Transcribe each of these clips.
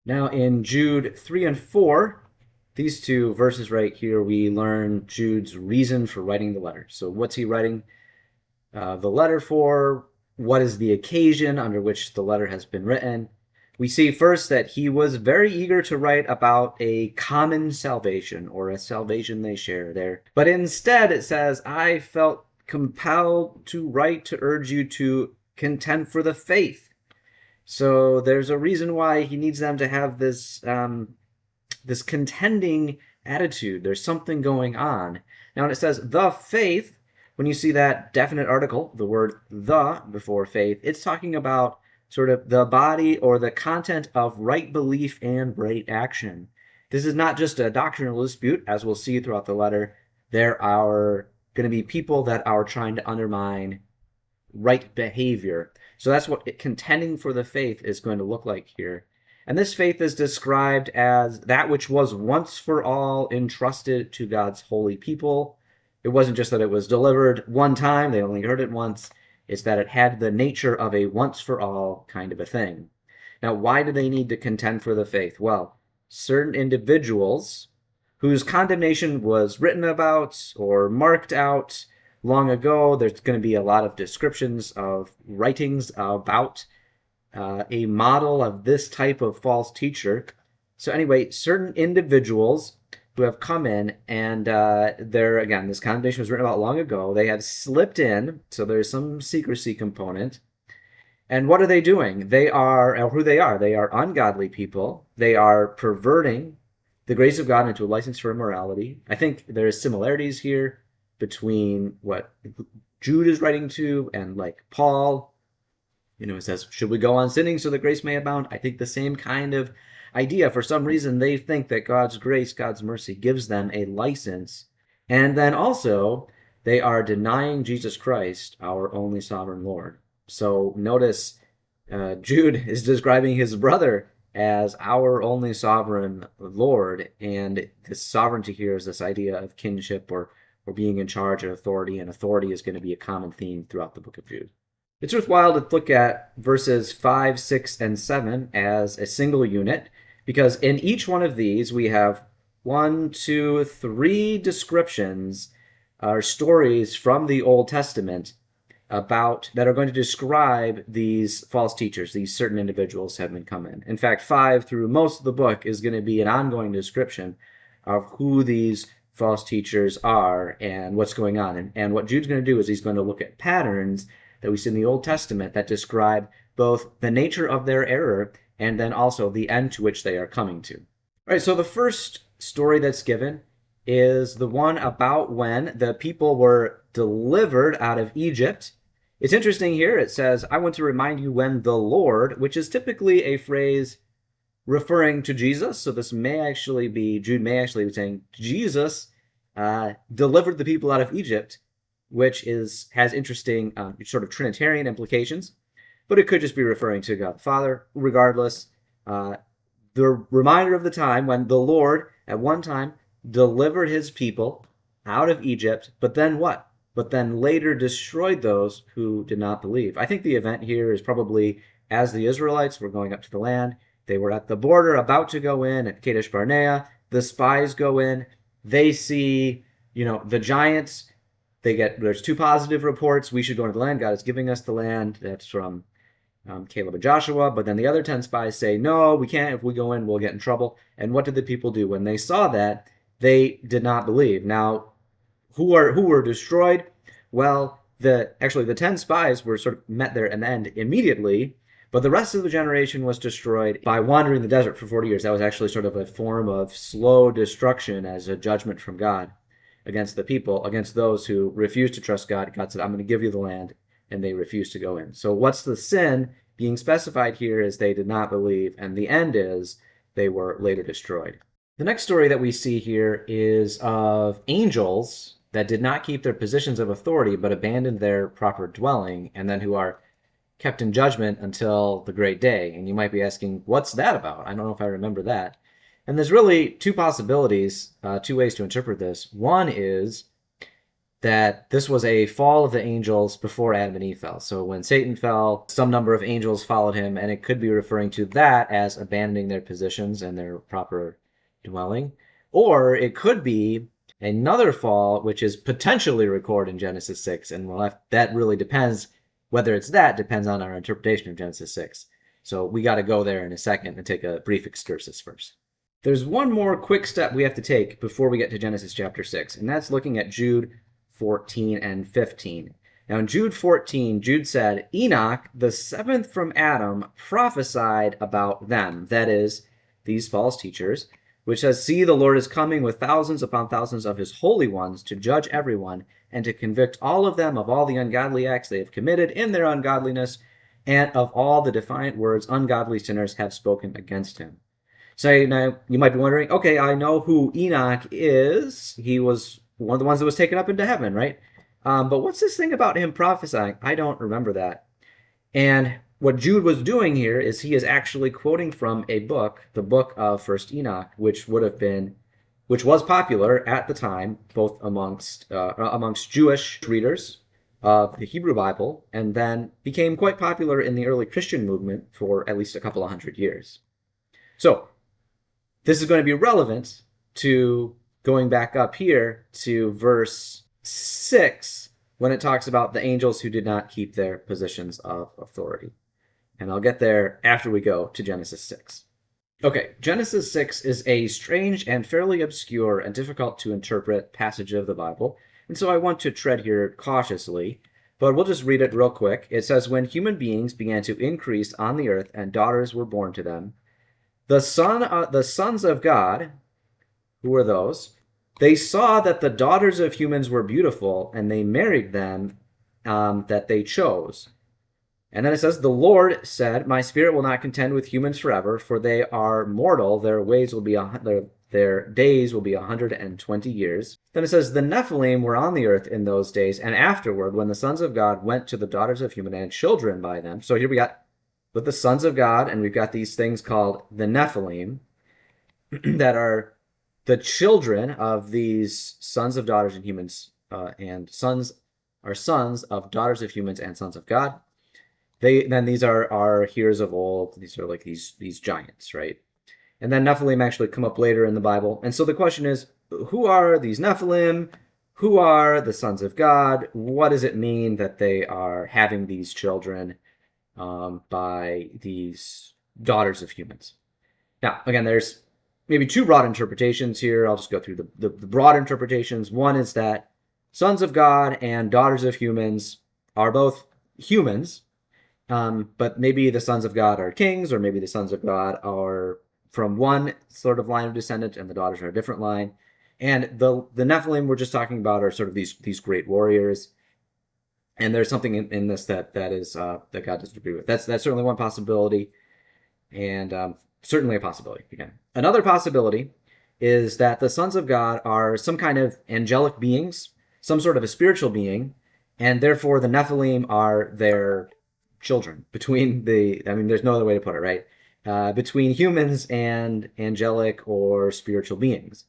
Now in Jude 3 and 4, these two verses right here, we learn Jude's reason for writing the letter. So what's he writing the letter for? What is the occasion under which the letter has been written? We see first that he was very eager to write about a common salvation or a salvation they share there. But instead it says, I felt compelled to write to urge you to contend for the faith. So there's a reason why he needs them to have this contending attitude. There's something going on. Now, when it says the faith, when you see that definite article, the word the before faith, it's talking about sort of the body or the content of right belief and right action. This is not just a doctrinal dispute, as we'll see throughout the letter. There are going to be people that are trying to undermine right behavior. So that's what contending for the faith is going to look like here. And this faith is described as that which was once for all entrusted to God's holy people. It wasn't just that it was delivered one time, they only heard it once. It's that it had the nature of a once for all kind of a thing. Now, why do they need to contend for the faith? Well, certain individuals whose condemnation was written about or marked out long ago. There's going to be a lot of descriptions of writings about a model of this type of false teacher. So anyway, certain individuals who have come in and they're, again, this condemnation was written about long ago. They have slipped in, so there's some secrecy component. And what are they doing? They are, or who they are ungodly people. They are perverting the grace of God into a license for immorality. I think there's similarities here between what Jude is writing to and like Paul. It says, should we go on sinning so that grace may abound? I think the same kind of idea. For some reason, they think that God's grace, God's mercy gives them a license. And then also, they are denying Jesus Christ, our only sovereign Lord. So notice Jude is describing his brother as our only sovereign Lord, and this sovereignty here is this idea of kinship or being in charge of authority, and authority is going to be a common theme throughout the book of Jude. It's worthwhile to look at verses 5, 6, and 7 as a single unit, because in each one of these we have one, two, three descriptions or stories from the Old Testament about that are going to describe these false teachers, these certain individuals have been come in. In fact, 5 through most of the book is going to be an ongoing description of who these false teachers are and what's going on. And what Jude's going to do is he's going to look at patterns that we see in the Old Testament that describe both the nature of their error and then also the end to which they are coming to. All right, so the first story that's given is the one about when the people were delivered out of Egypt. It's interesting here. It says, I want to remind you when the Lord, which is typically a phrase referring to Jesus. So this may actually be, Jude may actually be saying, Jesus delivered the people out of Egypt, which has interesting sort of Trinitarian implications. But it could just be referring to God the Father. Regardless, the reminder of the time when the Lord, at one time, delivered his people out of Egypt, but then what? But then later destroyed those who did not believe. I think the event here is probably as the Israelites were going up to the land, they were at the border about to go in at Kadesh Barnea. The spies go in. They see, the giants. There's two positive reports. We should go into the land. God is giving us the land. That's from Caleb and Joshua. But then the other 10 spies say, no, we can't. If we go in, we'll get in trouble. And what did the people do? When they saw that, they did not believe. Now, who were destroyed? Well, the 10 spies were sort of met their end immediately, but the rest of the generation was destroyed by wandering the desert for 40 years. That was actually sort of a form of slow destruction as a judgment from God against the people, against those who refused to trust God. God said, I'm going to give you the land, and they refused to go in. So what's the sin being specified here is they did not believe, and the end is they were later destroyed. The next story that we see here is of angels that did not keep their positions of authority but abandoned their proper dwelling, and then who are kept in judgment until the great day. And you might be asking, what's that about? I don't know if I remember that. And there's really two possibilities, two ways to interpret this. One is that this was a fall of the angels before Adam and Eve fell. So when Satan fell, some number of angels followed him, and it could be referring to that as abandoning their positions and their proper dwelling. Or it could be another fall, which is potentially recorded in Genesis 6, and that really depends. Whether it's that depends on our interpretation of Genesis 6. So we got to go there in a second and take a brief excursus first. There's one more quick step we have to take before we get to Genesis chapter 6, and that's looking at Jude 14 and 15. Now in Jude 14, Jude said, Enoch, the seventh from Adam, prophesied about them, that is, these false teachers, which says, See, the Lord is coming with thousands upon thousands of his holy ones to judge everyone and to convict all of them of all the ungodly acts they have committed in their ungodliness and of all the defiant words ungodly sinners have spoken against him. So now you might be wondering, okay, I know who Enoch is. He was one of the ones that was taken up into heaven, right? But what's this thing about him prophesying? I don't remember that. And what Jude was doing here is he is actually quoting from a book, the book of First Enoch, which was popular at the time, both amongst Jewish readers of the Hebrew Bible, and then became quite popular in the early Christian movement for at least a couple of hundred years. So this is going to be relevant to going back up here to verse 6 when it talks about the angels who did not keep their positions of authority. And I'll get there after we go to Genesis 6. Okay, Genesis 6 is a strange and fairly obscure and difficult to interpret passage of the Bible, and so I want to tread here cautiously, but we'll just read it real quick. It says, When human beings began to increase on the earth and daughters were born to them, the sons of God, who were those? They saw that the daughters of humans were beautiful, and they married them that they chose. And then it says, The Lord said, My spirit will not contend with humans forever, for they are mortal. Their days will be 120 years. Then it says, The Nephilim were on the earth in those days, and afterward, when the sons of God went to the daughters of human and had children by them. So here we got with the sons of God, and we've got these things called the Nephilim that are the children of these sons of daughters and humans, and sons of daughters of humans and sons of God. These are heroes of old. These are like these giants, right? And then Nephilim actually come up later in the Bible. And so the question is, who are these Nephilim? Who are the sons of God? What does it mean that they are having these children by these daughters of humans? Now, again, there's maybe two broad interpretations here. I'll just go through the broad interpretations. One is that sons of God and daughters of humans are both humans, but maybe the sons of God are kings, or maybe the sons of God are from one sort of line of descendant and the daughters are a different line. And the Nephilim we're just talking about are sort of these great warriors. And there's something in this that God doesn't agree with. That's certainly one possibility, and certainly a possibility. Again, another possibility is that the sons of God are some kind of angelic beings, some sort of a spiritual being, and therefore the Nephilim are their children. There's no other way to put it, right? Between humans and angelic or spiritual beings.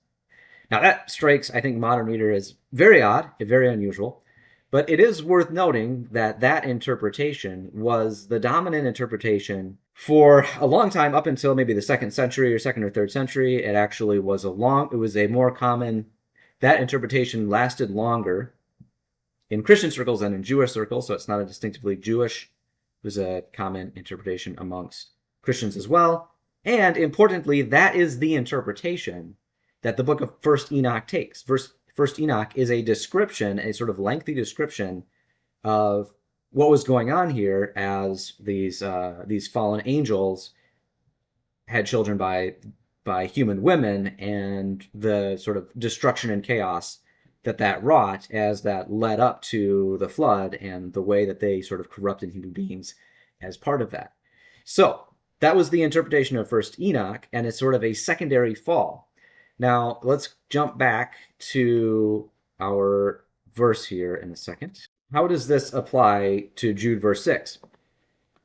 Now that strikes, I think, modern reader as very odd, very unusual. But it is worth noting that interpretation was the dominant interpretation for a long time, up until maybe the 2nd century or 2nd or 3rd century. It actually was a more common, that interpretation lasted longer in Christian circles than in Jewish circles, so it's not a distinctively Jewish. It was a common interpretation amongst Christians as well. And importantly, that is the interpretation that the book of First Enoch takes. First Enoch is a description, a sort of lengthy description of what was going on here as these fallen angels had children by human women, and the sort of destruction and chaos that wrought as that led up to the flood, and the way that they sort of corrupted human beings as part of that. So that was the interpretation of First Enoch, and it's sort of a secondary fall. Now, let's jump back to our verse here in a second. How does this apply to Jude verse 6?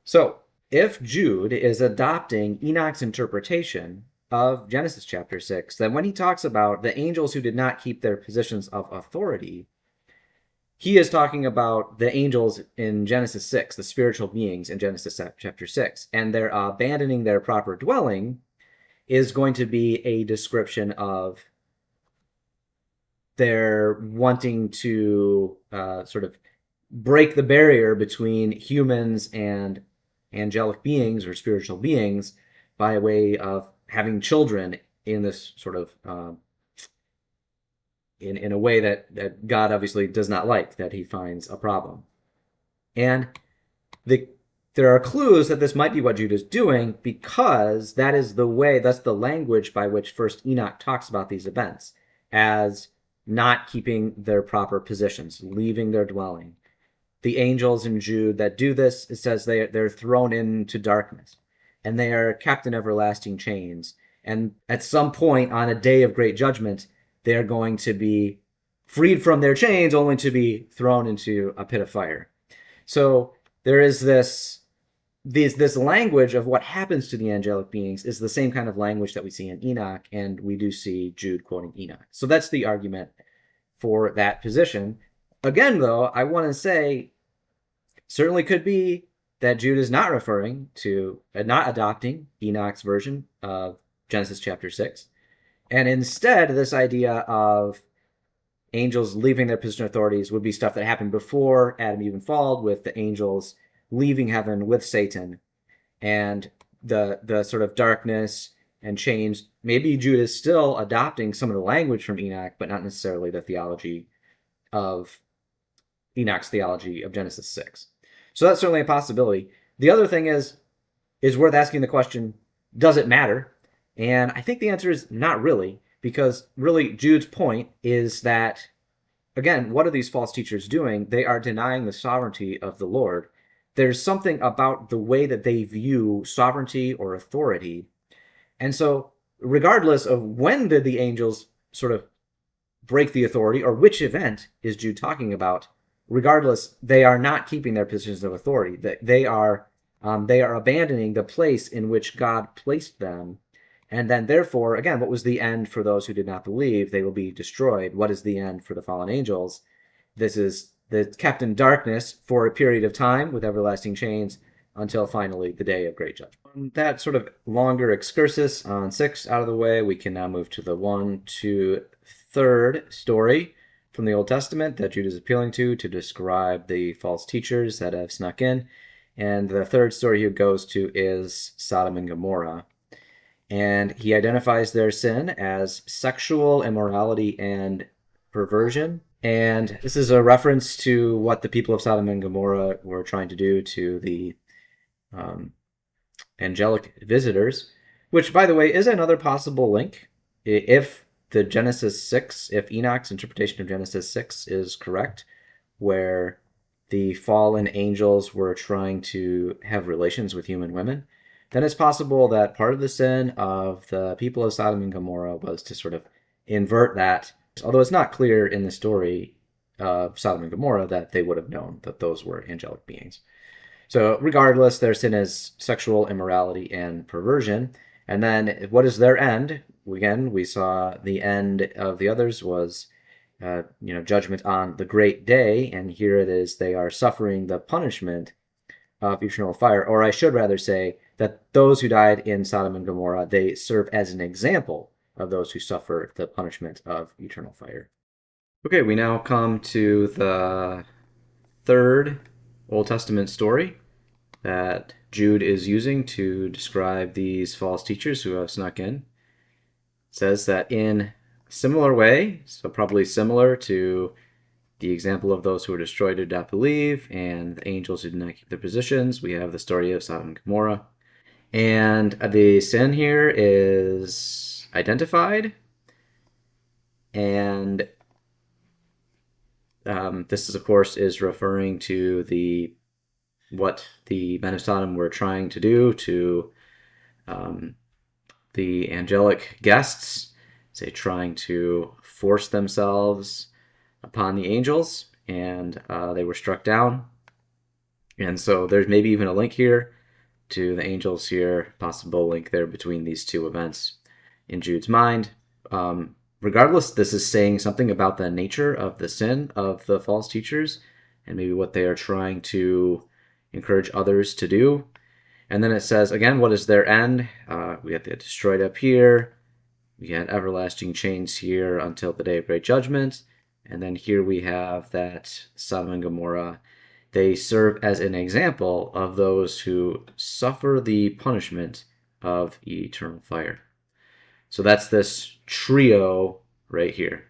So, if Jude is adopting Enoch's interpretation of Genesis chapter 6, then when he talks about the angels who did not keep their positions of authority, he is talking about the angels in Genesis 6, the spiritual beings in Genesis chapter 6, and their abandoning their proper dwelling is going to be a description of their wanting to sort of break the barrier between humans and angelic beings or spiritual beings by way of having children in this sort of in a way that God obviously does not like, that he finds a problem. And the there are clues that this might be what Jude is doing, because that is the way, that's the language by which First Enoch talks about these events as not keeping their proper positions, leaving their dwelling. The angels in Jude that do this, it says they're thrown into darkness and they are kept in everlasting chains. And at some point on a day of great judgment, they are going to be freed from their chains only to be thrown into a pit of fire. So there is this language of what happens to the angelic beings is the same kind of language that we see in Enoch, and we do see Jude quoting Enoch. So that's the argument for that position. Again, though, I want to say certainly could be that Jude is not referring to, not adopting Enoch's version of Genesis chapter 6, and instead this idea of angels leaving their position of authorities would be stuff that happened before Adam even fall, with the angels leaving heaven with Satan, and the sort of darkness and chains. Maybe Jude is still adopting some of the language from Enoch, but not necessarily the theology of Enoch's theology of Genesis 6. So that's certainly a possibility. The other thing is worth asking the question, does it matter? And I think the answer is not really, because really Jude's point is that, again, what are these false teachers doing? They are denying the sovereignty of the Lord. There's something about the way that they view sovereignty or authority. And so regardless of when did the angels sort of break the authority, or which event is Jude talking about, regardless, they are not keeping their positions of authority. They are abandoning the place in which God placed them. And then, therefore, again, what was the end for those who did not believe? They will be destroyed. What is the end for the fallen angels? This is kept in darkness for a period of time with everlasting chains until finally the day of great judgment. That sort of longer excursus on 6 out of the way, we can now move to the 1 to 3rd story from the Old Testament that Jude is appealing to describe the false teachers that have snuck in. And the 3rd story he goes to is Sodom and Gomorrah. And he identifies their sin as sexual immorality and perversion. And this is a reference to what the people of Sodom and Gomorrah were trying to do to the angelic visitors, which, by the way, is another possible link. If the Genesis 6, if Enoch's interpretation of Genesis 6 is correct, where the fallen angels were trying to have relations with human women, then it's possible that part of the sin of the people of Sodom and Gomorrah was to sort of invert that, although it's not clear in the story of Sodom and Gomorrah that they would have known that those were angelic beings. So regardless, their sin is sexual immorality and perversion. And then what is their end? Again, we saw the end of the others was judgment on the great day, and here it is, they are suffering the punishment of eternal fire. Or I should rather say that those who died in Sodom and Gomorrah, they serve as an example of those who suffer the punishment of eternal fire. Okay, we now come to the 3rd Old Testament story that Jude is using to describe these false teachers who have snuck in. It says that in a similar way, so probably similar to the example of those who were destroyed who did not believe, and the angels who did not keep their positions, we have the story of Sodom and Gomorrah. And the sin here is identified, and this is, of course, is referring to what the men of Sodom were trying to do to the angelic guests, say trying to force themselves upon the angels, and they were struck down. And so there's maybe even a link here to the angels here, possible link there between these two events in Jude's mind. regardless, this is saying something about the nature of the sin of the false teachers and maybe what they are trying to encourage others to do. And then it says, again, what is their end? We have the destroyed up here. We had everlasting chains here until the day of great judgment. And then here we have that Sodom and Gomorrah. They serve as an example of those who suffer the punishment of eternal fire. So that's this trio right here.